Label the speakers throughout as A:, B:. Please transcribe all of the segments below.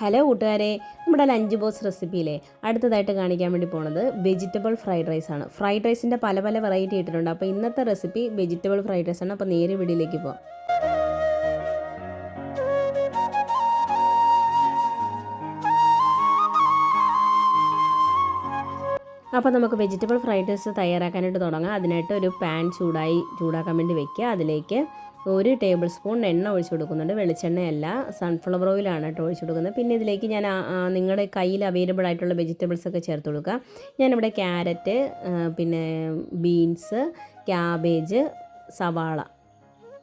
A: Hello കൂട്ടുകാരെ, നമ്മുടെ lunch box റെസിപ്പിയിലെ അടുത്തതായിട്ട് കാണിക്കാൻ വേണ്ടി പോണത് വെജിറ്റബിൾ ഫ്രൈഡ് റൈസ് ആണ്. ഫ്രൈഡ് റൈസിൻ്റെ പല പല വെറൈറ്റി ഇട്ടിട്ടുണ്ട്. അപ്പോൾ ഇന്നത്തെ റെസിപ്പി വെജിറ്റബിൾ ഫ്രൈഡ് റൈസ് ആണ്. അപ്പോൾ നേരെ വീഡിയോയിലേക്ക് പോകാം. അപ്പോൾ നമുക്ക് വെജിറ്റബിൾ ഫ്രൈഡ് റൈസ് തയ്യാറാക്കാനായിട്ട് തുടങ്ങാം. അതിനായിട്ട് ഒരു പാൻ ചൂടാക്കാൻ വേണ്ടി വെക്കുക. അതിലേക്ക് 1 ടേബിൾ സ്പൂൺ എണ്ണ ഒഴിച്ചു കൊടുക്കുന്നുണ്ട്. വെളിച്ചെണ്ണയല്ല, സൺഫ്ലവർ ഓയിലാണ് കേട്ടോ ഒഴിച്ചു കൊടുക്കുന്നത്. പിന്നെ ഇതിലേക്ക് ഞാൻ നിങ്ങളുടെ കയ്യിൽ അവൈലബിൾ ആയിട്ടുള്ള വെജിറ്റബിൾസ് ഒക്കെ ചേർത്ത് കൊടുക്കുക. ഞാനിവിടെ ക്യാരറ്റ്, പിന്നെ ബീൻസ്, ക്യാബേജ്, സവാള,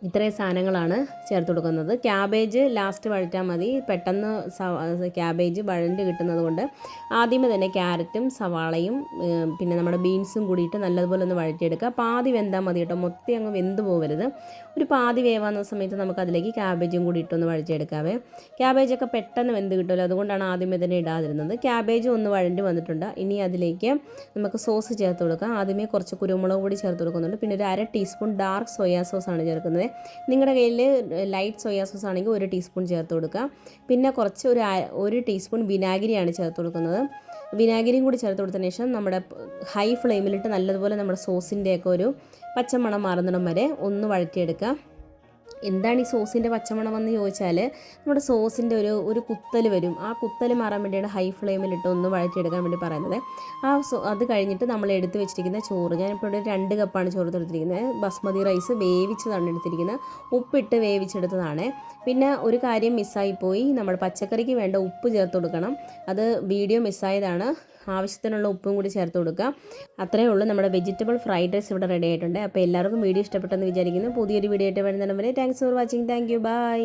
A: ഇത്രയും സാധനങ്ങളാണ് ചേർത്ത് കൊടുക്കുന്നത്. ക്യാബേജ് ലാസ്റ്റ് വഴറ്റാൽ മതി, പെട്ടെന്ന് ക്യാബേജ് വഴണ്ട് കിട്ടുന്നത് കൊണ്ട് ആദ്യമേ തന്നെ ക്യാരറ്റും സവാളയും പിന്നെ നമ്മുടെ ബീൻസും കൂടിയിട്ട് നല്ലതുപോലെ ഒന്ന് വഴറ്റിയെടുക്കുക. പാതി വെന്താൽ മതി കേട്ടോ, മൊത്തം അങ്ങ് വെന്ത് പോകരുത്. ഒരു പാതി വേവാകുന്ന സമയത്ത് നമുക്ക് അതിലേക്ക് ക്യാബേജും കൂടി ഇട്ടൊന്ന് വഴറ്റിയെടുക്കാവേ. ക്യാബേജൊക്കെ പെട്ടെന്ന് വെന്ത് കിട്ടുമല്ലോ, അതുകൊണ്ടാണ് ആദ്യമേ തന്നെ ഇടാതിരുന്നത്. ക്യാബേജും ഒന്ന് വഴണ്ടി വന്നിട്ടുണ്ട്. ഇനി അതിലേക്ക് നമുക്ക് സോസ് ചേർത്ത് കൊടുക്കാം. ആദ്യമേ കുറച്ച് കുരുമുളക് പൊടി ചേർത്ത് കൊടുക്കുന്നുണ്ട്. പിന്നെ ഒരു 1/2 ടീസ്പൂൺ ഡാർക്ക് സോയാ സോസാണ് ചേർക്കുന്നത്. നിങ്ങളുടെ കയ്യിൽ ലൈറ്റ് സോയാ സോസ് ആണെങ്കിൽ 1 ടീസ്പൂൺ ചേർത്ത് കൊടുക്കുക. പിന്നെ കുറച്ച് ഒരു ടീസ്പൂൺ വിനാഗിരിയാണ് ചേർത്ത് കൊടുക്കുന്നത്. വിനാഗിരിയും കൂടി ചേർത്ത് കൊടുത്തതിന് ശേഷം നമ്മുടെ ഹൈ ഫ്ലെയിമിലിട്ട് നല്ലതുപോലെ നമ്മുടെ സോസിൻ്റെയൊക്കെ ഒരു പച്ചമണം മാറുന്നിടം വരെ ഒന്ന് വഴറ്റിയെടുക്കുക. എന്താണ് ഈ സോസിൻ്റെ പച്ചമണം എന്ന് ചോദിച്ചാൽ, നമ്മുടെ സോസിൻ്റെ ഒരു കുത്തൽ വരും. ആ കുത്തൽ മാറാൻ വേണ്ടിയാണ് ഹൈ ഫ്ലെയിമിലിട്ട് ഒന്ന് വഴറ്റിയെടുക്കാൻ വേണ്ടി പറയുന്നത്. അത് കഴിഞ്ഞിട്ട് നമ്മൾ എടുത്ത് വെച്ചിരിക്കുന്ന ചോറ്, ഞാനിപ്പോൾ ഇവിടെ 2 കപ്പാണ് ചോറ് എടുത്തിരിക്കുന്നത്. ബസ്മതി റൈസ് വേവിച്ചതാണ് എടുത്തിരിക്കുന്നത്, ഉപ്പിട്ട് വേവിച്ചെടുത്തതാണ്. പിന്നെ ഒരു കാര്യം മിസ്സായിപ്പോയി, നമ്മൾ പച്ചക്കറിക്ക് വേണ്ട ഉപ്പ് ചേർത്ത് കൊടുക്കണം. അത് വീഡിയോ മിസ്സായതാണ്. ആവശ്യത്തിനുള്ള ഉപ്പും കൂടി ചേർത്ത് കൊടുക്കുക. അത്രയേ ഉള്ളൂ. നമ്മുടെ വെജിറ്റബിൾ ഫ്രൈഡ് റൈസ് ഇവിടെ റെഡി ആയിട്ടുണ്ട്. അപ്പോൾ എല്ലാവർക്കും വീഡിയോ ഇഷ്ടപ്പെട്ടെന്ന് വിചാരിക്കുന്നു. പുതിയൊരു വീഡിയോ ആയിട്ട് വരുന്നിടം വരെ thanks for watching. Thank you. By.